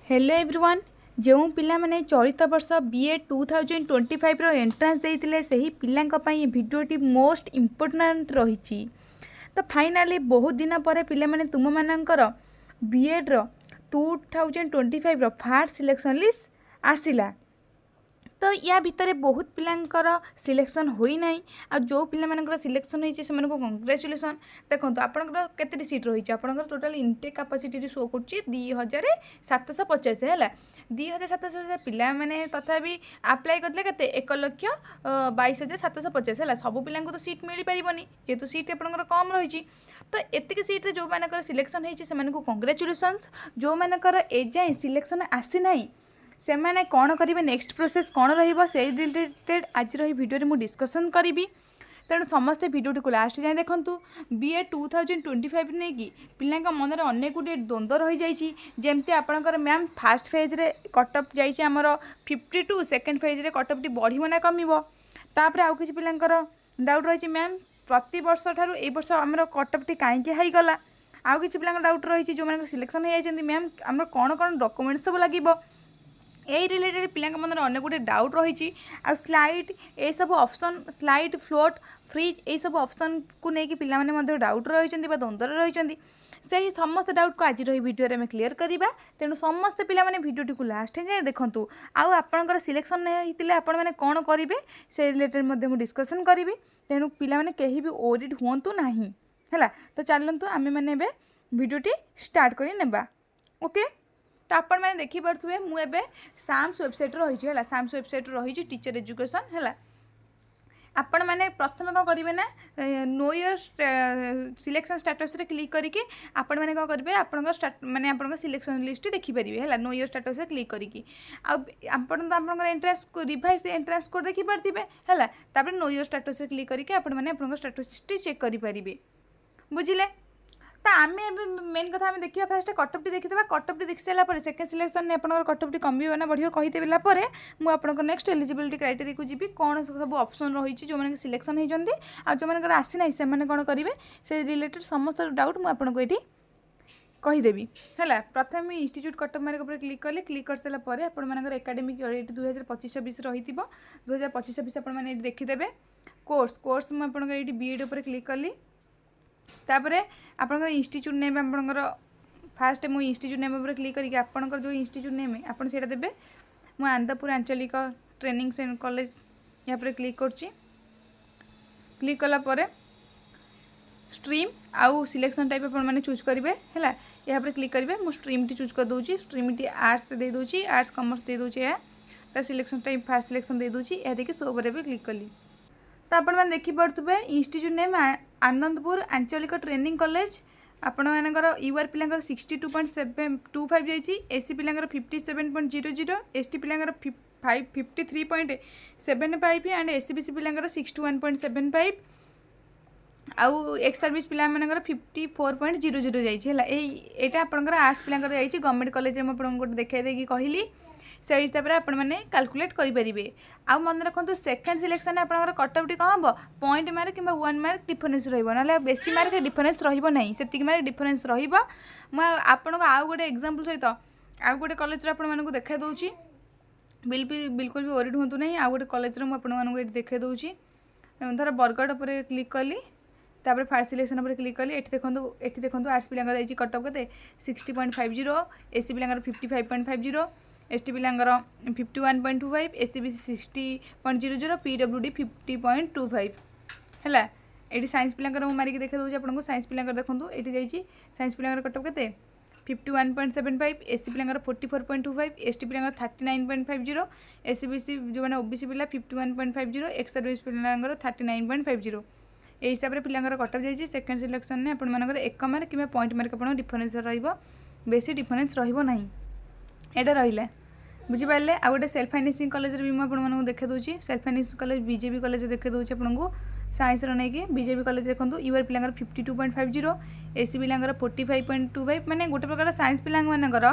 Hello everyone जो पिला माने चलित वर्ष बीए 2025 रो एंट्रांस देइतिले सही पिलांक पई वीडियोटी मोस्ट इम्पोर्टेंट रही। तो फाइनाली बहुत दिन पर पिला माने तुम मानकर बीएड रो 2025 रो फर्स्ट सिलेक्शन लिस्ट आसिला। तो या भितर बहुत पिलांकर सिलेक्शन होई नहीं आ जो पिला मानकर सिलेक्शन होई से मानको कांग्रेचुलेसन। देखंतु आपनकर केते सीट रही आपनकर टोटल इनटेक कैपेसिटी शो करछि 2750 हैला 2750 पिला माने तथापि अप्लाई करले केते 1,22,750 हैला। सब पिला तो सीट मिल पारिबनी जेतु सीट आपनकर कम रही। तो एतिक सीट जो मानकर सिलेक्शन होई से मानको कांग्रेचुलेसन्स। जो मानकर एजाए सिलेक्शन आसी नहीं से मैंने कौन करेंगे नेक्स्ट प्रोसेस कौन रही रिलेटेड आज भिडियो में डिस्कसन करी। तेणु समस्ते भिडियो को लास्ट जाए देखूँ। बीए 2025 नहीं कि पिला मन में अनेक गुटे द्वंद्व रही जाइए। जमती आपंकर मैम फास्ट फेज रे कटअप जामर 52 सेकेंड फेज रे कटअप टी बढ़ ना कमिबो। तापर आउ किछि पिलांकर डाउट रही मैम प्रति वर्ष ठारू ए वर्ष आमर कटअप टी कहीं हाई गला। आउ किछि पिलांकर डाउट रही जो मैंने सिलेक्शन हो जाइए मैम आमर कौन कौन डॉक्यूमेंट सब लगे यही रिलेटेड पिला मन में अनेक गुटे डाउट रही। आ स्लाइड ये सब ऑप्शन स्लाइड फ्लोट फ्रिज ये सब ऑप्शन को लेकिन पिला माने डाउट रही द्वंद्व रही। से समस्त डाउट को आज भिडियो में क्लीयर करवा। तेणु समस्त पिला माने भिडियोटी को लास्ट जाए देखूँ। आउ आपंकर सिलेक्शन होते आपण मैंने कौन करेंगे से रिलेटेड डिस्कसन करी। तेणु पिला माने कहीं भी ओरिड हूँ ना है। तो चलतु आम मैंने भिडियोटी स्टार्ट कर ओके। तो आपण मैंने देखिपे मुझे साम्स वेबसाइट रही है साम्स वेबसाइट रही टीचर एजुकेशन है। आपण मैंने प्रथम कौन करेंगे ना नो योर सिलेक्शन स्टेटस रे क्लिक करके आपण मैंने कौन करेंगे आपंकर माने आपंकर सिलेक्शन लिस्ट देखिपारे है। नो योर स्टेटस रे क्लिक करके आपण तो आपंकर एंट्रेंस रिवाइज एंट्रेंस कोड देखिपारे है। तापर नो योर स्टेटस रे क्लिक करके आपण मैंने आपंकर स्टेटस चेक करेंगे बुझिले। तो आम मेन कथा आम देखा फास्ट कटअप टी देखीदा कटअप टी देखी सारापर सेकेंड सिलेक्शन में आप कटअप टी कमिबो ना बढ़िया कहीदेला मुझे नेक्स्ट एलिजिबिलिटी क्राइटेरिया को जी कौन सब ऑप्शन रही जो मैंने सिलेक्शन होती आ जो मैंने आसी ना से कौन करेंगे से रिलेटेड समस्त डाउट मुझे कहीदेवी है। प्रथम इंस्टीट्यूट कटअप मार्क पर क्लिक कली क्लिक कर सारापर आपर एकाडेमिक 2025-26 रही 2025-26 आपने देखीदे कोर्स मुझे बीएड पर क्लिक कली। तापर आपंकर इंस्टीट्यूट नेम आपंकर फास्ट मु इंस्टीट्यूट नेम पर क्लिक करके आपंकर जो इंस्टीट्यूट नेम आपन सेटा देबे। मु आनंदपुर आंचलिक ट्रेनिंग एंड कॉलेज यहाँ पर क्लिक करछि। क्लिक कला परे स्ट्रीम आउ सिलेक्शन टाइप आपन माने चूज करेंगे है। यहाँ पर क्लिक करेंगे मु स्ट्रीम टी चूज कर दूची स्ट्रीम टी आर्ट्स दे दूची आर्ट्स कॉमर्स दे दूची या सिलेक्शन टाइप फास्ट सिलेक्शन दे दूची या देखिए शो पर क्लिक कली। तो आपण मैंने देखिपे इंस्टीट्यूट नेम आनंदपुर आंचलिक ट्रेनिंग कॉलेज आपण मानकर यूआर पिलांकर 62.725 जाइए एससी पिलांकर 57.00 एसटी पिलांकर 53.75 एंड एससीबीसी पिलांकर 61.75 आउ एक्स सर्विस पिला मानकर 54.00 जाइए। यहाँ आपंकर आर्ट्स पिलांकर जाइए गवर्नमेंट कॉलेज में आपको देखा देगी कहली से हिसाब से आप कैलकुलेट करेंगे। आउ मन रखु सेकेंड सिलेक्शन में आप कटअप टी कौन हम पॉइंट मार्क कि 1 मार्क डिफरेन्स रहा बेसी मार्क डिफरेन्स रही से मार्क डिफरेन्स आपन को आउ गोटे एग्जांपल सहित आउ गोटे कॉलेज आपको देखा दूची बिल्कुल भी वरीड हूँ ना। आउ गोटे कॉलेज मुझे देखा दूची धर बरगढ़ पर क्लिक कली तापर फास्ट सिलेक्शन पर क्लिक कली। एठी देखो आर्ट्स पिलांकर जाइए कटअप के 60.50 एससी पिलांकर 55.50 एसटी पिलांकर 51.25 एससीबीसी 60.00 पीडब्ल्यूडी 50.25 है। ये साइंस पिलांकर मारिक देखा दूसरी आपको साइंस पिलांकर देखो ये जाइए साइंस पिलांकर कटअप के 51.75 एससी पिलांकर 44.25 एसटी पिलांकर 39.50 एससीबीसी जो मैंने ओबीसी पिला 51.50 एक्स सर्विस पिलांकर 39.50 ये हिसाब से पिलांकर कटअप जाइए। सेकेंड सिलेक्शन में आपर एक मार्क कि पॉइंट मार्क आप डिफरेन्स बेसी डिफरेन्स रहा रहा बुझीपारे। आ गए सेल्फ फाइनेंसिंग कॉलेज भी मुझे देखा दूसरी self financing college BJP college देखा दूसरी आपको साइंस नहीं बीजेपी कॉलेज देखो यूआर पिलांकर 52.50 एससी पिलांकर 45.25 माने गोटे प्रकार साइंस पिला मानकर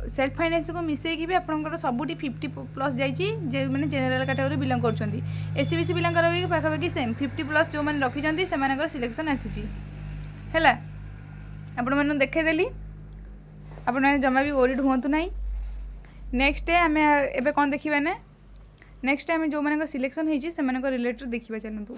सेल्फ फाइनेंस को मिसेकी भी आपंकर सबुठी 50+ जाइए मैंने जेनेराल कैटेगरी बिलंग कर एससीबीसी पिलांकर भी पाखापाखि सेम 50+ जो मैंने रखी से सिलेक्शन आसी है। आपण मैंने देखदेली आपने जमा भी ओरिड हूँ ना। नेक्स्ट आम एवं कौन देखा ना नेक्स्ट आम जो मान सिलेक्शन होती से रिलेटेड देखा चलतु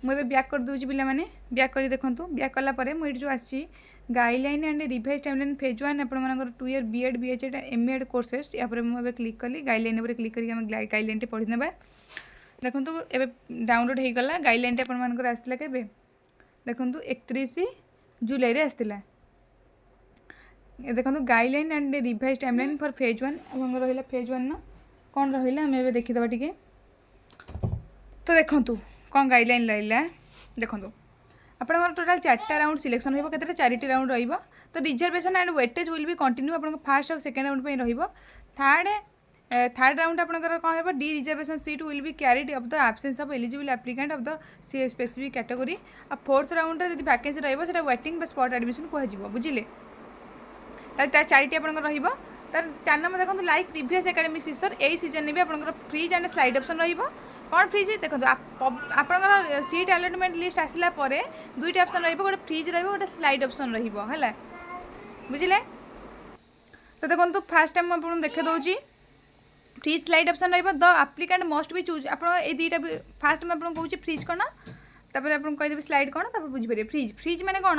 मुझे बैक कर दूसरी पे बैक कर देखूँ बैक कलापर मुझे जो आसी guideline and revise timeline phase 1 आप 2 ईयर बीएड बीएचएड एमएड कोर्सेस यापर मुझे क्लिक कली गाइडलाइन क्लिक करके गाइडलाइन पढ़ी ना देखूँ ए डाउनलोड हो गला गाइडलाइन आपर आसला के देखूँ 31 जुलाई रे आसला देखो guideline and revise timeline for phase 1 अब रहा फेज 1 ना कौन रहा आम ए देखीद टे तो देखूँ कौन गाइडलाइन रहा देखो आप टोटाल 4टा राउंड सिलेक्शन हो 4टी राउंड तो reservation and weightage will be continue आप फास्ट और सेकेंड राउंड पे थर्ड राउंड आपंकर कौन है D reservation seat will be carried of the absence of eligible applicant of the specific category और fourth round में वैकेंसी रहा वेटिंग स्पॉट एडमिशन कह बुझे 4टी आप तार 4 नंबर देखो लाइक प्रीवियस एकेडमी सीजन यही सीजन में भी आप फ्रीज एंड स्लाइड ऑप्शन रहा कौन फ्रीज देखो आपंकर सीट अलॉटमेंट लिस्ट आसला दुईटा ऑप्शन रोटे फ्रीज रोटे स्लाइड ऑप्शन रहा बुझे तो देखो फास्ट टाइम आपको देखे दूसरी फ्री स्लाइड ऑप्शन रहा द एप्लिकेंट मस्ट भी चूज आप दुईटा फास्ट में आपको कहूँ फ्रीज कौन तापर आप कहीदेवी स्लाइड कौन तापर बुझीपारे फ्रीज फ्रीज मैंने कौन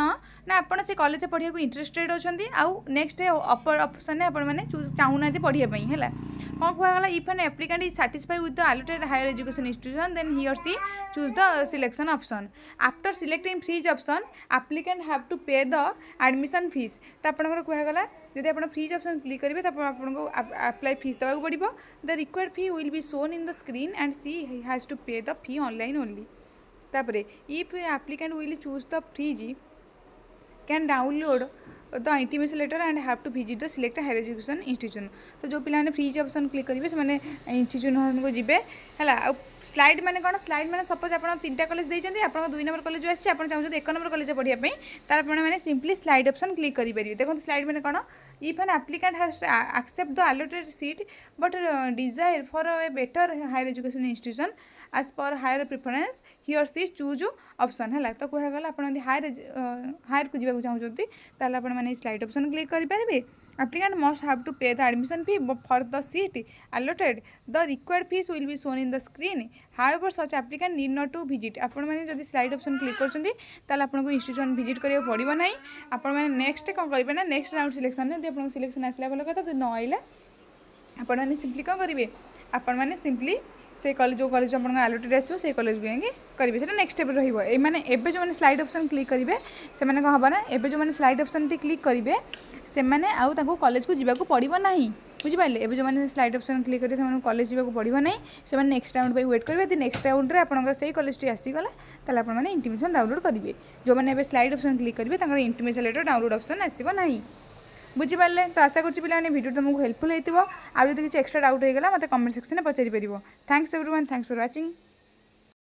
ना आप से कॉलेज पढ़ा इंटरेस्टेड अच्छा आउ नेक्स्ट अपर ऑप्शन में आपने चाहूना पढ़ाई है कौन कहला if an applicant is satisfied with the allotted higher education institution then he or she choose the selection option after selecting freeze option applicant have to pay the admission fees तो आपंकर कहला यदि आप फ्रीज ऑप्शन क्लिक करेंगे तो आपको apply fees देवा पड़ो the required fee will be shown in the screen and she has to pay the fee online only तापर if applicant will choose the freeze can download the intimation letter and have to visit the select higher education institution तो जो पिलाने freeze option click करेंगे से institution को जी है slide मैंने कौन स्लाइड मैंने सपोज आप 3टा कॉलेज देते आप 2 नंबर कॉलेज आसी आप चाहते 1 नंबर कॉलेज पढ़ाई तार आपने सिंपली स्लाइड ऑप्शन क्लिक करेंगे देखो स्लाइड मैंने कौन if an applicant has accept the allotted seat but desire for a better higher education institution as per higher preference he or she choose option है तो कहगला आप हायर को जावाक चाहते ताल आप स्लाइड ऑप्शन क्लिक करेंगे applicant must have to pay the admission fee for the seat allotted the required fees will be shown in the screen however such applicant need not to visit आपड़ी slide option click कर आपको institution visit करा पड़ो ना आप next कौन करेंगे ना नेक्स्ट राउंड सिलेक्शन आप सिलेक्शन आसला भल कथा तो न आइला आपने सिंपली कौन करेंगे आपने सिंपली से कॉलेज जो कॉलेज आप अलॉटेड आसो से कॉलेज को करेंगे से नेक्स्ट स्टेप रही जो स्लाइड ऑप्शन क्लिक करेंगे से कौन हम ना एवं जो स्लाइड ऑप्शन टी क्लिक करेंगे से आउ कॉलेज को जावाक पड़ो ना बुझिपारे एवं जो स्लाइड ऑप्शन क्लिक करेंगे से कॉलेज जावाक पड़ो ना से नेक्स्ट राउंड पर वेट करेंगे नेक्स्ट राउंड में आपंकर से कॉलेज टी आसीगला ताल आपने इंटीमेशन डाउनलोड करेंगे जो मैंने स्लाइड ऑप्शन क्लिक करेंगे इंटीमेशन लेटर डाउनलोड ऑप्शन आसो ना बुझिपारे तो आशा करुँच पे वीडियो तुमको हेल्पफुल होती आज किसी एक्स्ट्रा डाउट होगा मत कमेंट सेक्शन में पचारि पार thanks everyone thanks for watching.